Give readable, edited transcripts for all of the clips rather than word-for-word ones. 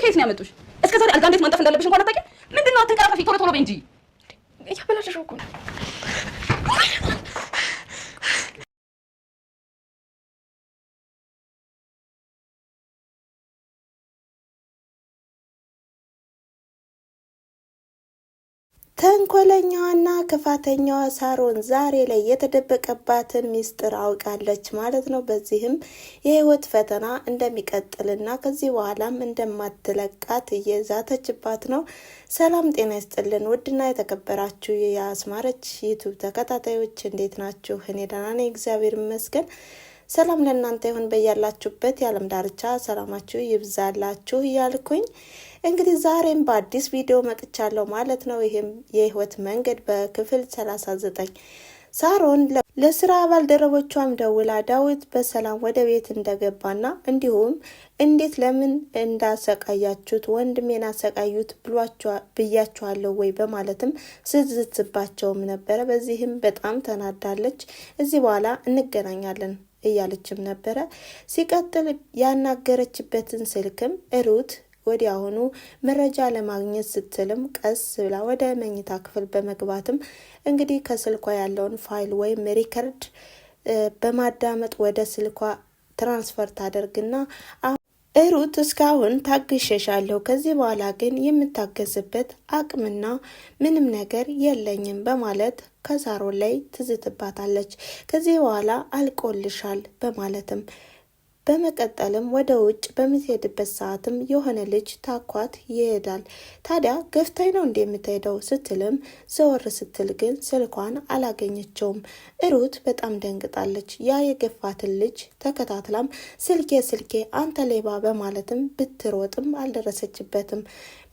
ከየት ነው ያመጡሽ? እስከ ዛሬ አልጋ እንዴት ማንጠፍ እንዳለብሽ እንኳን አታውቂም? ምንድነው አትንቀራፈፊ፣ ቶሎ ቶሎ በይ እንጂ። እያበላሸሽው እኮ ነው። ተንኮለኛዋና ክፋተኛዋ ሳሮን ዛሬ ላይ የተደበቀባትን ሚስጥር አውቃለች ማለት ነው። በዚህም የህይወት ፈተና እንደሚቀጥልና ከዚህ በኋላም እንደማትለቃት እየዛተችባት ነው። ሰላም ጤና ይስጥልን ውድና የተከበራችሁ የአስማረች ዩቲዩብ ተከታታዮች እንዴት ናችሁ? እኔ ደህና ነኝ፣ እግዚአብሔር ይመስገን። ሰላም ለእናንተ ይሁን በያላችሁበት የዓለም ዳርቻ ሰላማችሁ ይብዛላችሁ እያልኩኝ እንግዲህ ዛሬም በአዲስ ቪዲዮ መጥቻለሁ ማለት ነው። ይህም የህይወት መንገድ በክፍል 39 ሳሮን ለስራ ባልደረቦቿም ደውላ ዳዊት በሰላም ወደ ቤት እንደገባና እንዲሁም እንዴት ለምን እንዳሰቃያችሁት ወንድሜን አሰቃዩት ብያችኋለሁ ወይ በማለትም ስትዝትባቸውም ነበረ። በዚህም በጣም ተናዳለች። እዚህ በኋላ እንገናኛለን እያለችም ነበረ። ሲቀጥል ያናገረችበትን ስልክም ሩት ወዲያውኑ መረጃ ለማግኘት ስትልም ቀስ ብላ ወደ መኝታ ክፍል በመግባትም እንግዲህ ከስልኳ ያለውን ፋይል ወይም ሪከርድ በማዳመጥ ወደ ስልኳ ትራንስፈር ታደርግና ሩት እስካሁን ታግሸሻለሁ፣ ከዚህ በኋላ ግን የምታገዝበት አቅምና ምንም ነገር የለኝም በማለት ከሳሮን ላይ ትዝትባታለች። ከዚህ በኋላ አልቆልሻል በማለትም በመቀጠልም ወደ ውጭ በምትሄድበት ሰዓትም የሆነ ልጅ ታኳት ይሄዳል። ታዲያ ገፍታኝ ነው እንደምትሄደው ስትልም ዘወር ስትል ግን ስልኳን አላገኘችውም። ሩት በጣም ደንግጣለች። ያ የገፋትን ልጅ ተከታትላም ስልኬ አንተ ሌባ በማለትም ብትሮጥም አልደረሰችበትም።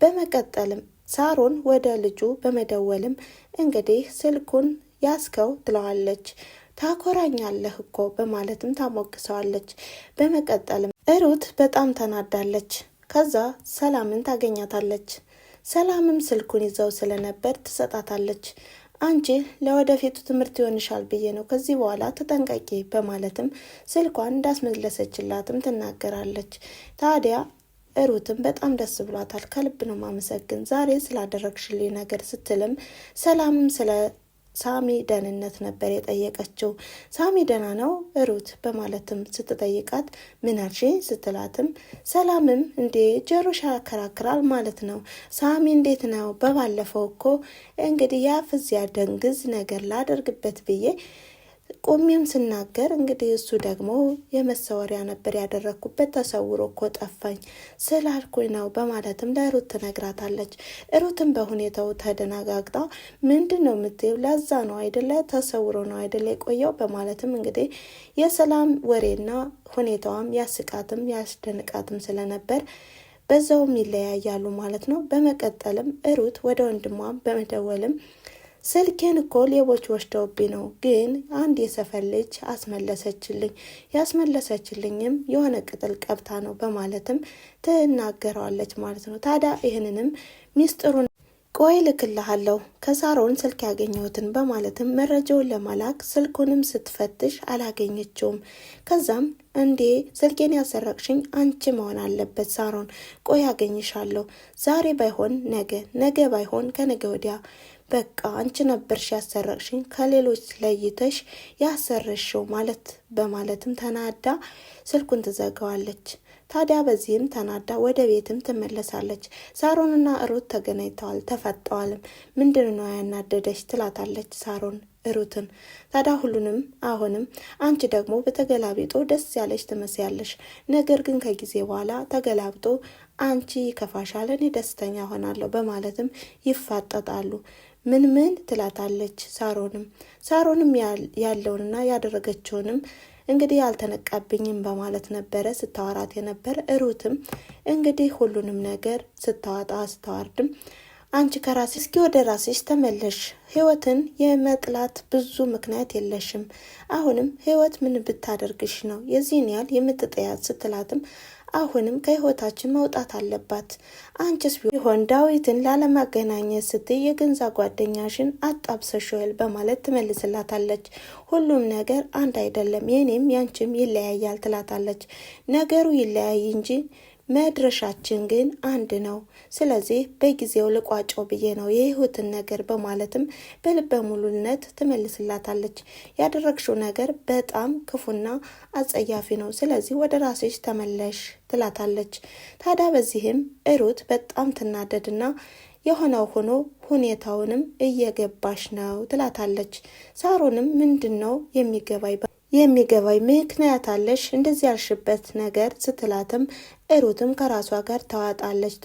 በመቀጠልም ሳሮን ወደ ልጁ በመደወልም እንግዲህ ስልኩን ያስከው ትለዋለች። ታኮራኛለህ እኮ በማለትም ታሞግሰዋለች። በመቀጠልም ሩት በጣም ተናዳለች። ከዛ ሰላምን ታገኛታለች። ሰላምም ስልኩን ይዘው ስለነበር ትሰጣታለች። አንቺ ለወደፊቱ ትምህርት ይሆንሻል ብዬ ነው፣ ከዚህ በኋላ ተጠንቀቂ በማለትም ስልኳን እንዳስመለሰችላትም ትናገራለች። ታዲያ ሩትም በጣም ደስ ብሏታል። ከልብ ነው ማመሰግን ዛሬ ስላደረግሽልኝ ነገር ስትልም ሰላምም ስለ ሳሚ ደህንነት ነበር የጠየቀችው። ሳሚ ደህና ነው ሩት በማለትም ስትጠይቃት ምን አልሽኝ ስትላትም ሰላምም እንዴ ጆሮሽ ያከራክራል ማለት ነው፣ ሳሚ እንዴት ነው? በባለፈው እኮ እንግዲህ ያፍዚያ ደንግዝ ነገር ላደርግበት ብዬ ቆሜም ስናገር እንግዲህ እሱ ደግሞ የመሰወሪያ ነበር ያደረግኩበት ተሰውሮ እኮ ጠፋኝ ስላልኩኝ ነው በማለትም ለሩት ትነግራታለች። ሩትም በሁኔታው ተደናጋግጣ ምንድን ነው የምትይው? ለዛ ነው አይደለ ተሰውሮ ነው አይደለ የቆየው በማለትም እንግዲህ የሰላም ወሬና ሁኔታዋም ያስቃትም ያስደንቃትም ስለነበር በዛውም ይለያያሉ ማለት ነው። በመቀጠልም ሩት ወደ ወንድሟም በመደወልም ስልኬን እኮ ሌቦች ወስደውብኝ ነው፣ ግን አንድ የሰፈር ልጅ አስመለሰችልኝ፣ ያስመለሰችልኝም የሆነ ቅጠል ቀብታ ነው በማለትም ትናገረዋለች ማለት ነው። ታዲያ ይህንንም ሚስጥሩን ቆይ ልክልሃለሁ ከሳሮን ስልክ ያገኘሁትን በማለትም መረጃውን ለማላክ ስልኩንም ስትፈትሽ አላገኘችውም። ከዛም እንዴ ስልኬን ያሰረቅሽኝ አንቺ መሆን አለበት ሳሮን፣ ቆይ ያገኝሻለሁ፣ ዛሬ ባይሆን ነገ ባይሆን ከነገ ወዲያ በቃ አንቺ ነበርሽ ያሰረቅሽኝ፣ ከሌሎች ለይተሽ ያሰረሽው ማለት በማለትም ተናዳ ስልኩን ትዘጋዋለች። ታዲያ በዚህም ተናዳ ወደ ቤትም ትመለሳለች። ሳሮንና ሩት ተገናኝተዋል፣ ተፈጠዋልም። ምንድነው ያናደደሽ ትላታለች ሳሮን ሩትን። ታዲያ ሁሉንም አሁንም አንቺ ደግሞ በተገላቢጦ ደስ ያለሽ ትመስያለሽ፣ ነገር ግን ከጊዜ በኋላ ተገላብጦ አንቺ ይከፋሻል፣ እኔ ደስተኛ ሆናለሁ በማለትም ይፋጠጣሉ። ምን ትላታለች ሳሮንም ያለውንና ያደረገችውንም እንግዲህ ያልተነቃብኝም በማለት ነበረ ስታወራት የነበረ። ሩትም እንግዲህ ሁሉንም ነገር ስታወጣ ስታወርድም አንቺ ከራስሽ እስኪ ወደ ራስሽ ተመለሽ፣ ህይወትን የመጥላት ብዙ ምክንያት የለሽም፣ አሁንም ህይወት ምን ብታደርግሽ ነው የዚህን ያህል የምትጠያት ስትላትም አሁንም ከህይወታችን መውጣት አለባት፣ አንቺስ ቢሆን ዳዊትን ላለማገናኘት ስትይ የገንዛ ጓደኛሽን አጣብሰሽል በማለት ትመልስላታለች። ሁሉም ነገር አንድ አይደለም፣ የኔም ያንቺም ይለያያል ትላታለች። ነገሩ ይለያይ እንጂ መድረሻችን ግን አንድ ነው። ስለዚህ በጊዜው ልቋጮ ብዬ ነው የህይወትን ነገር በማለትም በልበ ሙሉነት ትመልስላታለች። ያደረግሽው ነገር በጣም ክፉና አጸያፊ ነው። ስለዚህ ወደ ራስሽ ተመለሽ ትላታለች። ታዲያ በዚህም ሩት በጣም ትናደድና የሆነው ሆኖ ሁኔታውንም እየገባሽ ነው ትላታለች። ሳሮንም ምንድነው የሚገባኝ ምክንያት አለሽ እንደዚህ ያልሽበት ነገር ስትላትም ሩትም ከራሷ ጋር ተዋርዳለች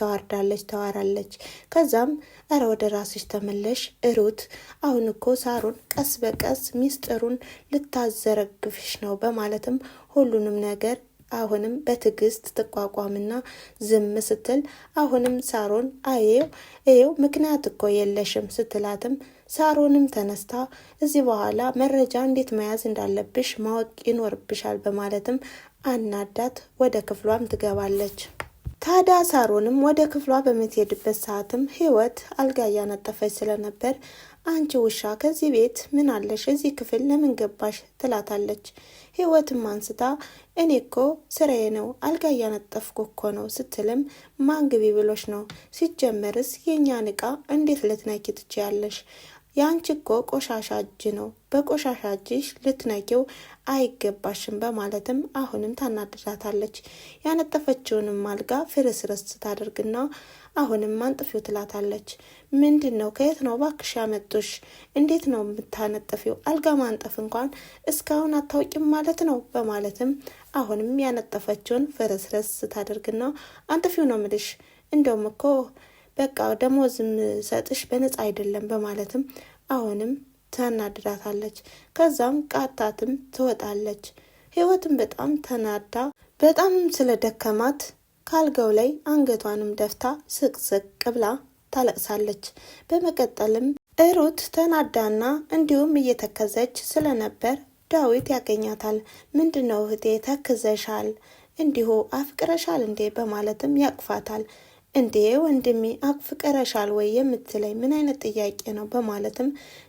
ተዋራለች። ከዛም እረ ወደ ራስሽ ተመለሽ ሩት፣ አሁን እኮ ሳሮን ቀስ በቀስ ሚስጥሩን ልታዘረግፍሽ ነው በማለትም ሁሉንም ነገር አሁንም በትዕግስት ትቋቋምና ዝም ስትል አሁንም ሳሮን አየው ምክንያት እኮ የለሽም ስትላትም ሳሮንም ተነስታ እዚህ በኋላ መረጃ እንዴት መያዝ እንዳለብሽ ማወቅ ይኖርብሻል በማለትም አናዳት ወደ ክፍሏም ትገባለች። ታዲያ ሳሮንም ወደ ክፍሏ በምትሄድበት ሰዓትም ህይወት አልጋ እያነጠፈች ስለነበር አንቺ ውሻ ከዚህ ቤት ምን አለሽ? እዚህ ክፍል ለምን ገባሽ? ትላታለች። ህይወትም አንስታ እኔ እኮ ስራዬ ነው አልጋ እያነጠፍኩ እኮ ነው ስትልም ማን ግቢ ብሎሽ ነው? ሲጀመርስ የእኛን ዕቃ እንዴት ልትነኪ ትችያለሽ? ያንቺ እኮ ቆሻሻ እጅ ነው፣ በቆሻሻ እጅሽ ልትነኪው አይገባሽም በማለትም አሁንም ታናድዳታለች። ያነጠፈችውንም አልጋ ፍርስርስ ታደርግና አሁንም አንጥፊው ትላታለች። ምንድን ነው? ከየት ነው ባክሽ ያመጡሽ? እንዴት ነው የምታነጥፊው? አልጋ ማንጠፍ እንኳን እስካሁን አታውቂም ማለት ነው በማለትም አሁንም ያነጠፈችውን ፍርስርስ ታደርግና አንጥፊው ነው ምልሽ፣ እንደውም እኮ በቃ ደሞዝም ሰጥሽ በነፃ አይደለም በማለትም አሁንም ታናድዳታለች። ከዛም ቃታትም ትወጣለች። ህይወትም በጣም ተናዳ በጣም ስለደከማት ካልጋው ላይ አንገቷንም ደፍታ ስቅስቅ ብላ ታለቅሳለች። በመቀጠልም ሩት ተናዳና እንዲሁም እየተከዘች ስለነበር ዳዊት ያገኛታል። ምንድነው እህቴ ተክዘሻል? እንዲሁ አፍቅረሻል እንዴ በማለትም ያቅፋታል። እንዴ ወንድሜ አፍቅረሻል ወይ የምትለኝ ምን አይነት ጥያቄ ነው በማለትም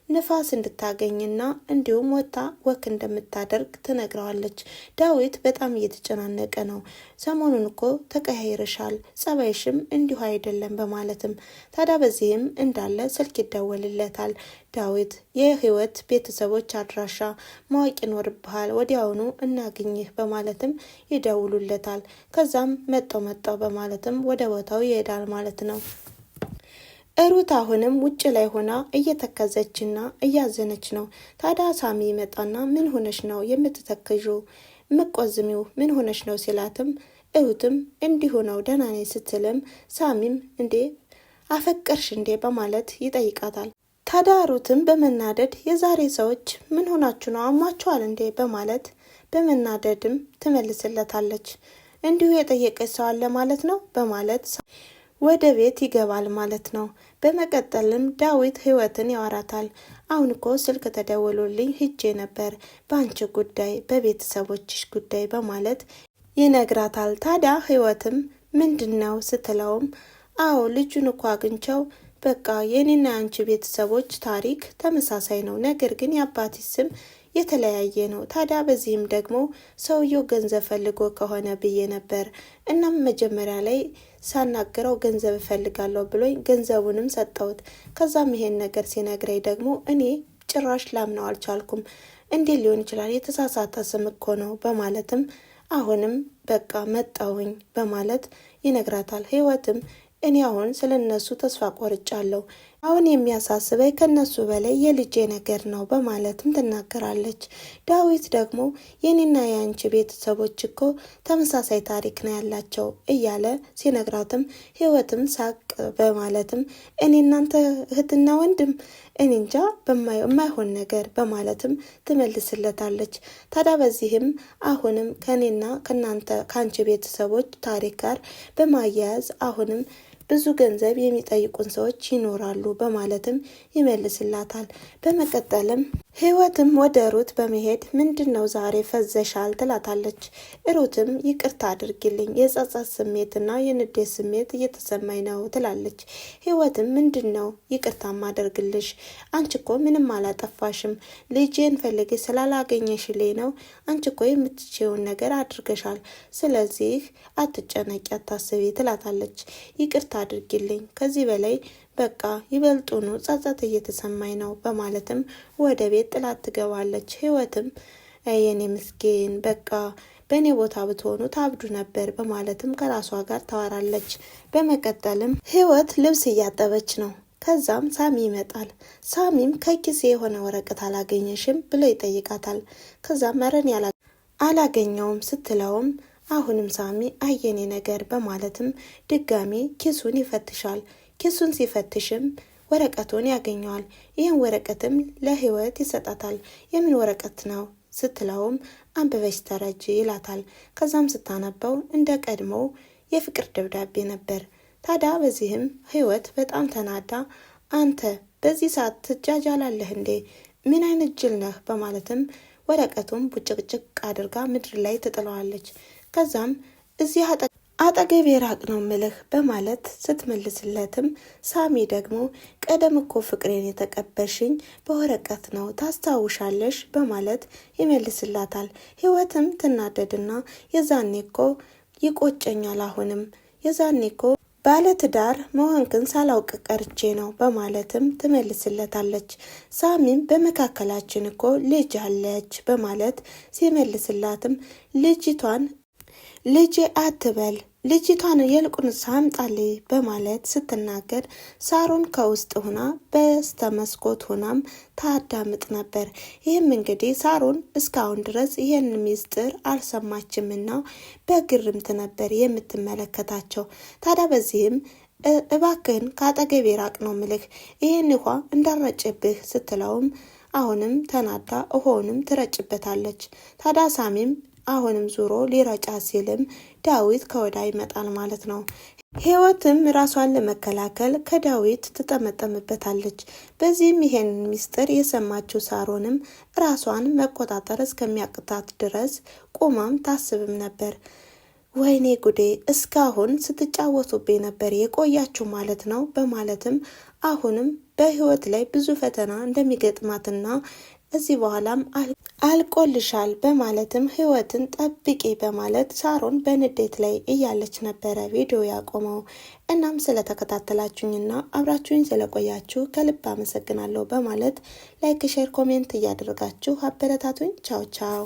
ንፋስ እንድታገኝና እንዲሁም ወታ ወክ እንደምታደርግ ትነግረዋለች። ዳዊት በጣም እየተጨናነቀ ነው። ሰሞኑን እኮ ተቀያይረሻል፣ ጸባይሽም እንዲሁ አይደለም በማለትም ታዲያ በዚህም እንዳለ ስልክ ይደወልለታል። ዳዊት የህይወት ቤተሰቦች አድራሻ ማወቅ ይኖርብሃል፣ ወዲያውኑ እናግኝህ በማለትም ይደውሉለታል። ከዛም መጣው በማለትም ወደ ቦታው ይሄዳል ማለት ነው። ሩት አሁንም ውጭ ላይ ሆና እየተከዘችና እያዘነች ነው። ታዲያ ሳሚ ይመጣና ምን ሆነሽ ነው የምትተክዡ? ምቆዝሚው ምን ሆነሽ ነው ሲላትም ሩትም እንዲሁ ነው ደህና ነኝ ስትልም ሳሚም እንዴ አፈቀርሽ እንዴ በማለት ይጠይቃታል። ታዲያ ሩትም በመናደድ የዛሬ ሰዎች ምን ሆናችሁ ነው አሟቸዋል እንዴ በማለት በመናደድም ትመልስለታለች። እንዲሁ የጠየቀች ሰው አለ ማለት ነው በማለት ወደ ቤት ይገባል ማለት ነው። በመቀጠልም ዳዊት ህይወትን ያወራታል። አሁን እኮ ስልክ ተደውሎልኝ ሂጄ ነበር በአንቺ ጉዳይ በቤተሰቦችሽ ጉዳይ በማለት ይነግራታል። ታዲያ ህይወትም ምንድነው ስትለውም አዎ ልጁን እኮ አግኝቸው በቃ የኔና አንቺ ቤተሰቦች ታሪክ ተመሳሳይ ነው፣ ነገር ግን የአባትሽ ስም የተለያየ ነው። ታዲያ በዚህም ደግሞ ሰውየው ገንዘብ ፈልጎ ከሆነ ብዬ ነበር። እናም መጀመሪያ ላይ ሳናግረው ገንዘብ እፈልጋለሁ ብሎኝ ገንዘቡንም ሰጠሁት። ከዛም ይሄን ነገር ሲነግረኝ ደግሞ እኔ ጭራሽ ላምነው አልቻልኩም። እንዴት ሊሆን ይችላል? የተሳሳተ ስም እኮ ነው በማለትም አሁንም በቃ መጣሁኝ በማለት ይነግራታል። ህይወትም እኔ አሁን ስለነሱ ተስፋ ቆርጫለሁ። አሁን የሚያሳስበኝ ከነሱ በላይ የልጄ ነገር ነው በማለትም ትናገራለች። ዳዊት ደግሞ የኔና የአንቺ ቤተሰቦች እኮ ተመሳሳይ ታሪክ ነው ያላቸው እያለ ሲነግራትም ህይወትም ሳቅ በማለትም እኔ እናንተ እህትና ወንድም እኔ እንጃ የማይሆን ነገር በማለትም ትመልስለታለች። ታዲያ በዚህም አሁንም ከኔና ከአንቺ ቤተሰቦች ታሪክ ጋር በማያያዝ አሁንም ብዙ ገንዘብ የሚጠይቁን ሰዎች ይኖራሉ በማለትም ይመልስላታል። በመቀጠልም ህይወትም ወደ ሩት በመሄድ ምንድነው ዛሬ ፈዘሻል ትላታለች። ሩትም ይቅርታ አድርጊልኝ የጸጸት ስሜትና የንዴት ስሜት እየተሰማኝ ነው ትላለች። ህይወትም ምንድነው ይቅርታ ማደርግልሽ? አንቺ እኮ ምንም አላጠፋሽም። ልጄን ፈልጌ ስላላገኘሽልኝ ነው። አንቺ እኮ የምትችይውን ነገር አድርገሻል። ስለዚህ አትጨነቂ፣ አታስቢ ትላታለች። ይቅርታ አድርጊልኝ ከዚህ በላይ በቃ ይበልጡኑ ጸጸት እየተሰማኝ ነው በማለትም ወደ ቤት ጥላት ትገባለች። ህይወትም የኔ ምስኪን በቃ በእኔ ቦታ ብትሆኑ ታብዱ ነበር በማለትም ከራሷ ጋር ታወራለች። በመቀጠልም ህይወት ልብስ እያጠበች ነው። ከዛም ሳሚ ይመጣል። ሳሚም ከኪሴ የሆነ ወረቀት አላገኘሽም ብሎ ይጠይቃታል። ከዛም መረን አላገኘውም ስትለውም አሁንም ሳሚ አየኔ ነገር በማለትም ድጋሚ ኪሱን ይፈትሻል። ኪሱን ሲፈትሽም ወረቀቱን ያገኘዋል። ይህን ወረቀትም ለህይወት ይሰጣታል። የምን ወረቀት ነው ስትለውም አንብበሽ ተረጂ ይላታል። ከዛም ስታነበው እንደ ቀድሞው የፍቅር ደብዳቤ ነበር። ታዲያ በዚህም ህይወት በጣም ተናዳ አንተ በዚህ ሰዓት ትጃጃላለህ እንዴ? ምን አይነት ጅል ነህ? በማለትም ወረቀቱን ቡጭቅጭቅ አድርጋ ምድር ላይ ትጥለዋለች። ከዛም እዚህ አጠገቤ ራቅ ነው ምልህ በማለት ስትመልስለትም ሳሚ ደግሞ ቀደም እኮ ፍቅሬን የተቀበልሽኝ በወረቀት ነው ታስታውሻለሽ በማለት ይመልስላታል። ህይወትም ትናደድና የዛኔ እኮ ይቆጨኛል፣ አሁንም የዛኔ እኮ ባለትዳር መሆንክን ሳላውቅ ቀርቼ ነው በማለትም ትመልስለታለች። ሳሚም በመካከላችን እኮ ልጅ አለች በማለት ሲመልስላትም ልጄ አትበል ልጅቷን የልቁን ሳምጣልኝ በማለት ስትናገር ሳሮን ከውስጥ ሆና በስተ መስኮት ሆናም ታዳምጥ ነበር። ይህም እንግዲህ ሳሮን እስካሁን ድረስ ይህን ሚስጥር አልሰማችምና በግርምት ነበር የምትመለከታቸው። ታዲያ በዚህም እባክህን ከአጠገቤ ራቅ ነው ምልህ ይህን ውሃ እንዳረጭብህ ስትለውም አሁንም ተናዳ ውሃውንም ትረጭበታለች። ታዲያ ሳሚም አሁንም ዙሮ ሊረጫ ሲልም ዳዊት ከወዳ ይመጣል ማለት ነው። ህይወትም ራሷን ለመከላከል ከዳዊት ትጠመጠምበታለች። በዚህም ይሄን ሚስጥር የሰማችው ሳሮንም ራሷን መቆጣጠር እስከሚያቅታት ድረስ ቁማም ታስብም ነበር። ወይኔ ጉዴ እስካሁን ስትጫወቱብኝ ነበር የቆያችሁ ማለት ነው በማለትም አሁንም በህይወት ላይ ብዙ ፈተና እንደሚገጥማትና እዚህ በኋላም አልቆልሻል በማለትም ህይወትን ጠብቂ በማለት ሳሮን በንዴት ላይ እያለች ነበረ ቪዲዮ ያቆመው። እናም ስለተከታተላችሁኝና አብራችሁኝ ስለቆያችሁ ከልብ አመሰግናለሁ በማለት ላይክ፣ ሼር፣ ኮሜንት እያደረጋችሁ አበረታቱኝ። ቻው ቻው።